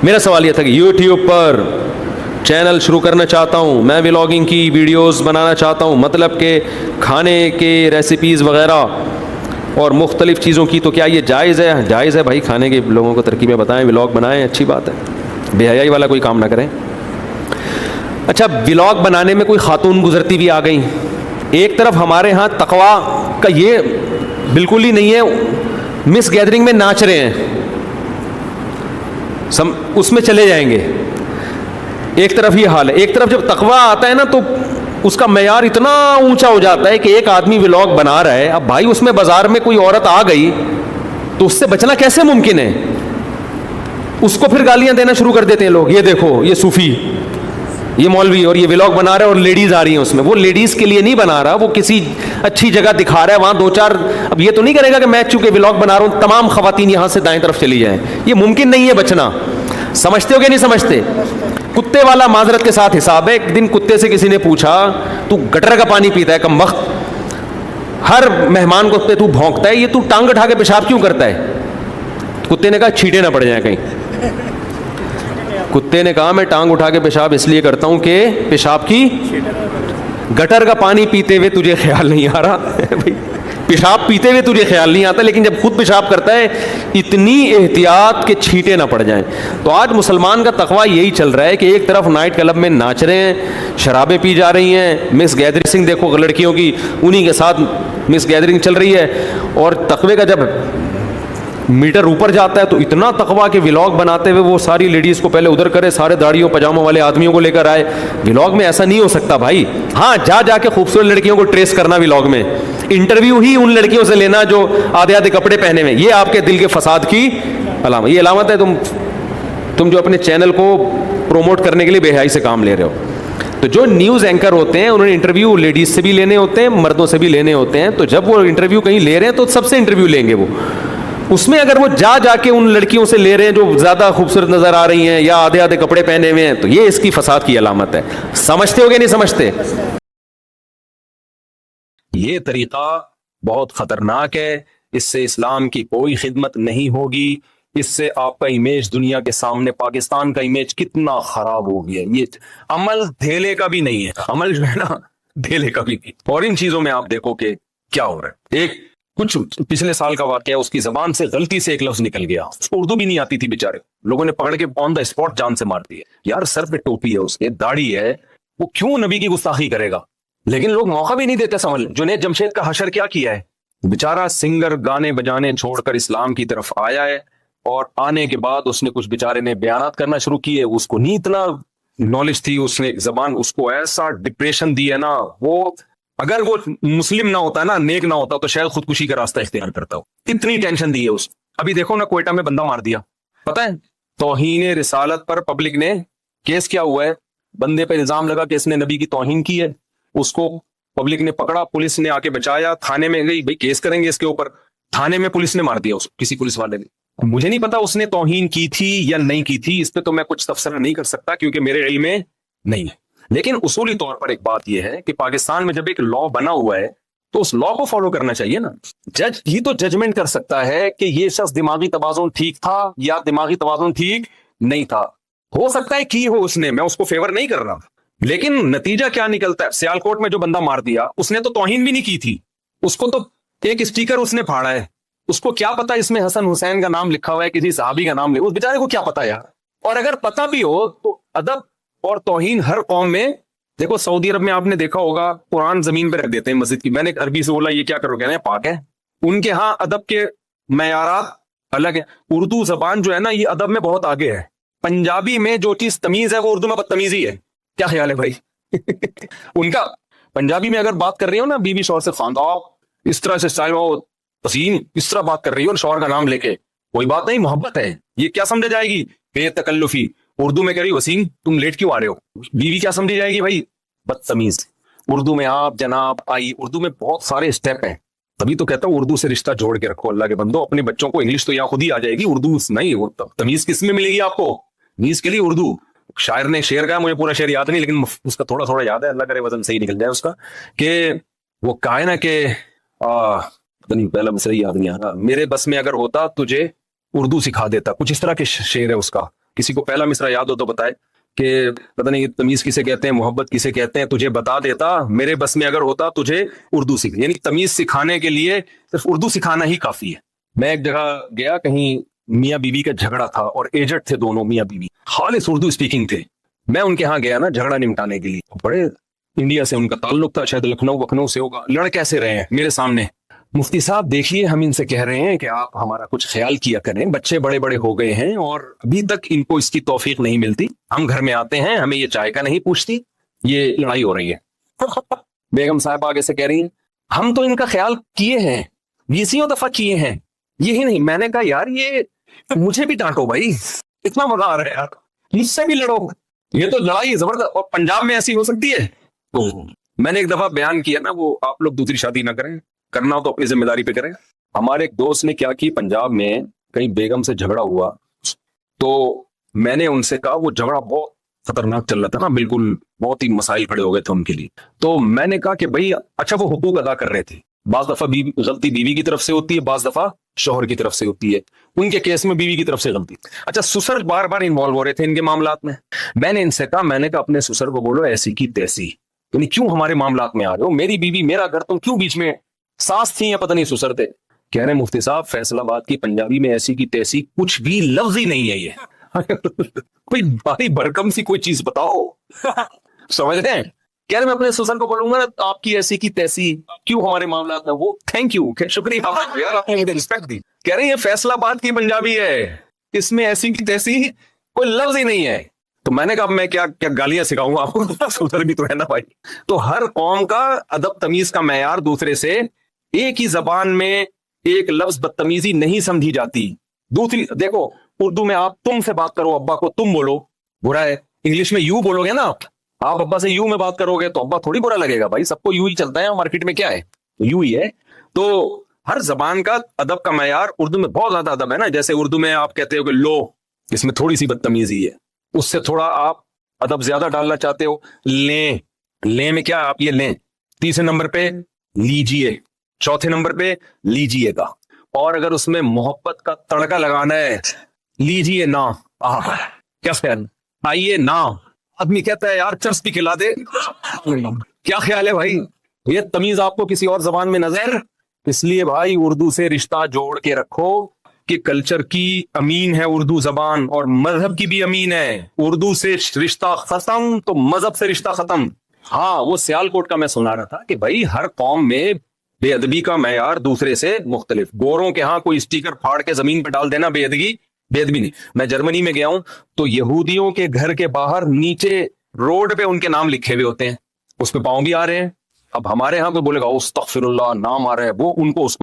میرا سوال یہ تھا کہ یوٹیوب پر چینل شروع کرنا چاہتا ہوں میں، ولاگنگ کی ویڈیوز بنانا چاہتا ہوں، مطلب کہ کھانے کے ریسیپیز وغیرہ اور مختلف چیزوں کی، تو کیا یہ جائز ہے؟ جائز ہے بھائی، کھانے کے لوگوں کو ترکیبیں بتائیں، ولاگ بنائیں، اچھی بات ہے، بے حیائی والا کوئی کام نہ کریں۔ اچھا، ولاگ بنانے میں کوئی خاتون گزرتی بھی آ گئیں۔ ایک طرف ہمارے ہاں تقویٰ کا یہ بالکل ہی نہیں ہے، مس گیدرنگ میں ناچ رہے ہیں، اس میں چلے جائیں گے، ایک طرف یہ حال ہے۔ ایک طرف جب تقویٰ آتا ہے نا تو اس کا معیار اتنا اونچا ہو جاتا ہے کہ ایک آدمی ولاگ بنا رہا ہے، اب بھائی اس میں بازار میں کوئی عورت آ گئی تو اس سے بچنا کیسے ممکن ہے؟ اس کو پھر گالیاں دینا شروع کر دیتے ہیں لوگ، یہ دیکھو یہ صوفی، یہ مولوی، اور یہ ولاگ بنا رہا ہے اور لیڈیز آ رہی ہیں اس میں۔ وہ لیڈیز کے لیے نہیں بنا رہا، وہ کسی اچھی جگہ دکھا رہا ہے، وہاں دو چار، اب یہ تو نہیں کرے گا کہ میں چونکہ ولاگ بنا رہا ہوں تمام خواتین یہاں سے دائیں طرف چلی جائیں، یہ ممکن نہیں ہے بچنا۔ سمجھتے ہو کہ نہیں سمجھتے؟ کتے والا معذرت کے ساتھ حساب ہے۔ ایک دن کتے سے کسی نے پوچھا تو گٹر کا پانی پیتا ہے کم وقت، ہر مہمان کو تو بھونکتا ہے، یہ تو ٹانگ اٹھا کے پیشاب کیوں کرتا ہے؟ کتے نے کہا چھینٹے نہ پڑ جائیں کہیں۔ کتے نے کہا میں ٹانگ اٹھا کے پیشاب اس لیے کرتا ہوں کہ پیشاب کی، گٹر کا پانی پیتے ہوئے تجھے خیال نہیں آ رہا پیشاب پیتے ہوئے تجھے خیال نہیں آتا، لیکن جب خود پیشاب کرتا ہے اتنی احتیاط کہ چھینٹے نہ پڑ جائیں۔ تو آج مسلمان کا تقویٰ یہی چل رہا ہے کہ ایک طرف نائٹ کلب میں ناچ رہے ہیں، شرابیں پی جا رہی ہیں، مس گیدرنگ دیکھو لڑکیوں کی، انہی کے ساتھ مس گیدرنگ چل رہی ہے، اور تقوی کا جب میٹر اوپر جاتا ہے تو اتنا تقویٰ کہ ولاگ بناتے ہوئے وہ ساری لیڈیز کو پہلے ادھر کرے، سارے داڑھیوں پجاموں والے آدمیوں کو لے کر آئے۔ ولاگ میں ایسا نہیں ہو سکتا بھائی، ہاں جا کے خوبصورت لڑکیوں کو ٹریس کرنا، ولاگ میں انٹرویو ہی ان لڑکیوں سے لینا جو آدھے آدھے کپڑے پہنے ہوئے، یہ آپ کے دل کے فساد کی علامت، یہ علامت ہے تم جو اپنے چینل کو پروموٹ کرنے کے لیے بے حیائی سے کام لے رہے ہو۔ تو جو نیوز اینکر ہوتے ہیں انہوں نے انٹرویو لیڈیز سے بھی لینے ہوتے ہیں، مردوں سے بھی لینے ہوتے ہیں، تو جب وہ انٹرویو کہیں لے رہے ہیں تو سب سے انٹرویو لیں گے وہ، اس میں اگر وہ جا کے ان لڑکیوں سے لے رہے ہیں جو زیادہ خوبصورت نظر آ رہی ہیں یا آدھے آدھے کپڑے پہنے ہوئے ہیں، تو یہ اس کی فساد کی علامت ہے۔ سمجھتے ہو کہ نہیں سمجھتے؟ یہ طریقہ بہت خطرناک ہے، اس سے اسلام کی کوئی خدمت نہیں ہوگی، اس سے آپ کا امیج دنیا کے سامنے، پاکستان کا امیج کتنا خراب ہو گیا۔ یہ عمل دھیلے کا بھی نہیں ہے، عمل جو ہے نا دھیلے کا بھی نہیں۔ اور ان چیزوں میں آپ دیکھو کہ کیا ہو رہا ہے۔ ایک کچھ پچھلے سال کا واقعہ، اس کی زبان سے غلطی سے ایک لفظ نکل گیا، اس کو اردو بھی نہیں آتی تھی، بیچارے لوگوں نے پکڑ کے آن دا اسپاٹ جان سے مار دی ہے۔ یار سر پہ ٹوپی ہے، اس کے داڑھی ہے، وہ کیوں نبی کی گستاخی کرے گا؟ لیکن لوگ موقع بھی نہیں دیتے سمجھ۔ جنید جمشید کا حشر کیا کیا ہے؟ بیچارہ سنگر گانے بجانے چھوڑ کر اسلام کی طرف آیا ہے، اور آنے کے بعد اس نے کچھ بیچارے نے بیانات کرنا شروع کیے، اس کو نہیں اتنا نالج تھی، اس نے زبان اس کو ایسا ڈپریشن دی ہے نا، وہ اگر وہ مسلم نہ ہوتا نا، نیک نہ ہوتا تو شاید خودکشی کا راستہ اختیار کرتا ہو، اتنی ٹینشن دی ہے اس۔ ابھی دیکھو نا کوئٹہ میں بندہ مار دیا، پتہ ہے توہین رسالت پر پبلک نے کیس کیا ہوا ہے، بندے پہ الزام لگا کہ اس نے نبی کی توہین کی ہے، اس کو پبلک نے پکڑا، پولیس نے آ کے بچایا، تھانے میں گئی، بھائی کیس کریں گے اس کے اوپر، تھانے میں پولیس نے مار دیا اس، کسی پولیس والے نے۔ مجھے نہیں پتا اس نے توہین کی تھی یا نہیں کی تھی، اس پہ تو میں کچھ تبصرہ نہیں کر سکتا کیونکہ میرے علم میں نہیں ہے، لیکن اصولی طور پر ایک بات یہ ہے کہ پاکستان میں جب ایک لا بنا ہوا ہے تو اس لا کو فالو کرنا چاہیے نا۔ جج ہی تو ججمنٹ کر سکتا ہے کہ یہ شخص دماغی توازن ٹھیک تھا یا دماغی توازن ٹھیک نہیں تھا، ہو سکتا ہے کی ہو اس نے، میں اس کو فیور نہیں کر رہا، لیکن نتیجہ کیا نکلتا ہے؟ سیالکوٹ میں جو بندہ مار دیا اس نے تو توہین بھی نہیں کی تھی، اس کو تو ایک اسٹیکر اس نے پھاڑا ہے، اس کو کیا پتا اس میں حسن حسین کا نام لکھا ہوا ہے، کسی صحابی کا نام لکھا، اس بیچارے کو کیا پتا یار۔ اور اگر پتا بھی ہو تو ادب اور توہین ہر قوم میں، دیکھو سعودی عرب میں آپ نے دیکھا ہوگا قرآن زمین پہ رکھ دیتے ہیں مسجد کی، میں نے عربی سے بولا یہ کیا کرو، کہنا ہے پاک ہے، ان کے ہاں ادب کے معیارات الگ ہیں۔ اردو زبان جو ہے نا یہ ادب میں بہت آگے ہے، پنجابی میں جو چیز تمیز ہے وہ اردو میں بدتمیزی ہے، کیا خیال ہے بھائی؟ ان کا پنجابی میں اگر بات کر رہی ہو نا بیوی شوہر سے، خاندان اس طرح سے اسٹائل ہو، تسیم اس طرح بات کر رہی ہو اور شوہر کا نام لے کے، کوئی بات نہیں، محبت ہے، یہ کیا سمجھا جائے گی؟ بے تکلفی۔ اردو میں کہہ رہی وسیم تم لیٹ کیوں آ رہے ہو، بیوی کیا سمجھی جائے گی بھائی؟ بدتمیز۔ اردو میں آپ جناب آئی، اردو میں بہت سارے اسٹیپ ہیں، تبھی تو کہتا ہوں اردو سے رشتہ جوڑ کے رکھو اللہ کے بندو، اپنے بچوں کو انگلش تو یا خود ہی آ جائے گی، اردو نہیں، وہ تمیز کس میں ملے گی آپ کو؟ تمیز کے لیے اردو۔ شاعر نے شعر کا، مجھے پورا شعر یاد نہیں لیکن اس کا تھوڑا تھوڑا یاد ہے، اللہ کرے وزن صحیح نکل جائے اس کا، کہ وہ کہا ہے نا کہ پہلا مصرع یاد نہیں آ رہا، میرے بس میں اگر ہوتا تجھے اردو سکھا دیتا، کچھ اس طرح کے شعر ہے اس کا، کسی کو پہلا مصرع یاد ہو تو بتائے کہ پتہ نہیں تمیز کسے کہتے ہیں، محبت کسے کہتے ہیں، تجھے بتا دیتا، میرے بس میں اگر ہوتا تجھے اردو سکھ، یعنی تمیز سکھانے کے لیے صرف اردو سکھانا ہی کافی ہے. میں ایک جگہ گیا، کہیں میاں بیوی کا جھگڑا تھا اور ایجڈ تھے دونوں میاں بیوی، خالص اردو اسپیکنگ تھے. میں ان کے ہاں گیا نا جھگڑا نمٹانے کے لیے، بڑے انڈیا سے ان کا تعلق تھا، شاید لکھنؤ سے ہوگا. لڑ کیسے رہے ہیں میرے سامنے، مفتی صاحب دیکھیے ہم ان سے کہہ رہے ہیں کہ آپ ہمارا کچھ خیال کیا کریں، بچے بڑے بڑے ہو گئے ہیں اور ابھی تک ان کو اس کی توفیق نہیں ملتی، ہم گھر میں آتے ہیں ہمیں یہ چائے کا نہیں پوچھتی، یہ لڑائی ہو رہی ہے. بیگم صاحب آگے سے کہہ رہی ہیں ہم تو ان کا خیال کیے ہیں، 20 دفعہ کیے ہیں، یہی نہیں. میں نے کہا یار یہ مجھے بھی ڈانٹو بھائی، اتنا مزہ آ رہا ہے یار، مجھ سے بھی لڑو، یہ تو لڑائی زبردست. اور پنجاب میں ایسی ہو سکتی ہے. تو میں نے ایک دفعہ بیان کیا نا، وہ آپ لوگ دوسری شادی نہ کریں، کرنا ہو تو اپنی ذمہ داری پہ کریں. ہمارے ایک دوست نے کیا کی، پنجاب میں کہیں بیگم سے جھگڑا ہوا، تو میں نے ان سے کہا، وہ جھگڑا بہت خطرناک چل رہا تھا نا، بالکل بہت ہی مسائل کھڑے ہو گئے تھے ان کے لیے. تو میں نے کہا کہ بھائی اچھا وہ حقوق ادا کر رہے تھے، بعض دفعہ غلطی بیوی کی طرف سے ہوتی ہے، بعض دفعہ شوہر کی طرف سے ہوتی ہے. ان کے کیس میں بیوی کی طرف سے غلطی. اچھا سسر بار بار انوالو ہو رہے تھے ان کے معاملات میں. میں نے ان سے کہا، میں نے کہا اپنے سسر کو بولو ایسی کی تیسی، یعنی کیوں ہمارے معاملات میں آ رہے ہو، میری بیوی میرا گھر، تم کیوں بیچ میں، ساس تھی یا پتہ نہیں سسر تھے. کہہ رہے مفتی صاحب فیصل آباد کی پنجابی میں ایسی کی تیسی کچھ بھی لفظ ہی نہیں ہے، یہ کوئی بھاری بھرکم سی کوئی چیز بتاؤ. سمجھ رہے ہیں. کہہ رہے میں اپنے سسر کو بولوں گا نا آپ کی ایسی کی تیسی، کیوں ہمارے معاملات میں. وہ تھینک یو، شکریہ یار، آپ نے مجھے رسپیکٹ دی. کہہ رہے ہیں یہ فیصل آباد کی پنجابی ہے، اس میں ایسی کی تیسی کوئی لفظ ہی نہیں ہے. تو میں نے کہا میں کیا گالیاں سکھاؤں گا آپ کو، سسر بھی تو ہے نا بھائی. تو ہر قوم کا ادب تمیز کا معیار دوسرے سے، ایک ہی زبان میں ایک لفظ بدتمیزی نہیں سمجھی جاتی. دوسری دیکھو اردو میں آپ تم سے بات کرو، ابا کو تم بولو، برا ہے. انگلش میں یو بولو گے نا، آپ ابا سے یو میں بات کرو گے تو ابا تھوڑی برا لگے گا بھائی، سب کو یو ہی چلتا ہے، مارکیٹ میں کیا ہے یو ہی ہے. تو ہر زبان کا ادب کا معیار، اردو میں بہت زیادہ ادب ہے نا. جیسے اردو میں آپ کہتے ہو کہ لو، اس میں تھوڑی سی بدتمیزی ہے، اس سے تھوڑا آپ ادب زیادہ ڈالنا چاہتے ہو. لیں، لیں میں کیا آپ یہ لیں. تیسرے نمبر پہ لیجیے، چوتھے نمبر پہ لیجیے گا. اور اگر اس میں محبت کا تڑکا لگانا ہے، لیجیے نا. کیا خیال، آئیے نا. آدمی کہتا ہے یار چرس بھی کھلا دے، کیا خیال ہے بھائی. یہ تمیز آپ کو کسی اور زبان میں نظر. اس لیے بھائی اردو سے رشتہ جوڑ کے رکھو کہ کلچر کی امین ہے اردو زبان، اور مذہب کی بھی امین ہے. اردو سے رشتہ ختم تو مذہب سے رشتہ ختم. ہاں وہ سیالکوٹ کا میں سنا رہا تھا کہ بھائی ہر قوم میں بے ادبی کا معیار دوسرے سے مختلف. گوروں کے ہاں کوئی اسٹیکر پھاڑ کے زمین پہ ڈال دینا بے ادبی نہیں. میں جرمنی میں گیا ہوں تو یہودیوں کے گھر کے باہر نیچے روڈ پہ ان کے نام لکھے ہوئے ہوتے ہیں، اس پہ پاؤں بھی آ رہے ہیں. اب ہمارے ہاں تو بولے گا استغفر اللہ، نام آ رہا ہے، وہ ان کو اس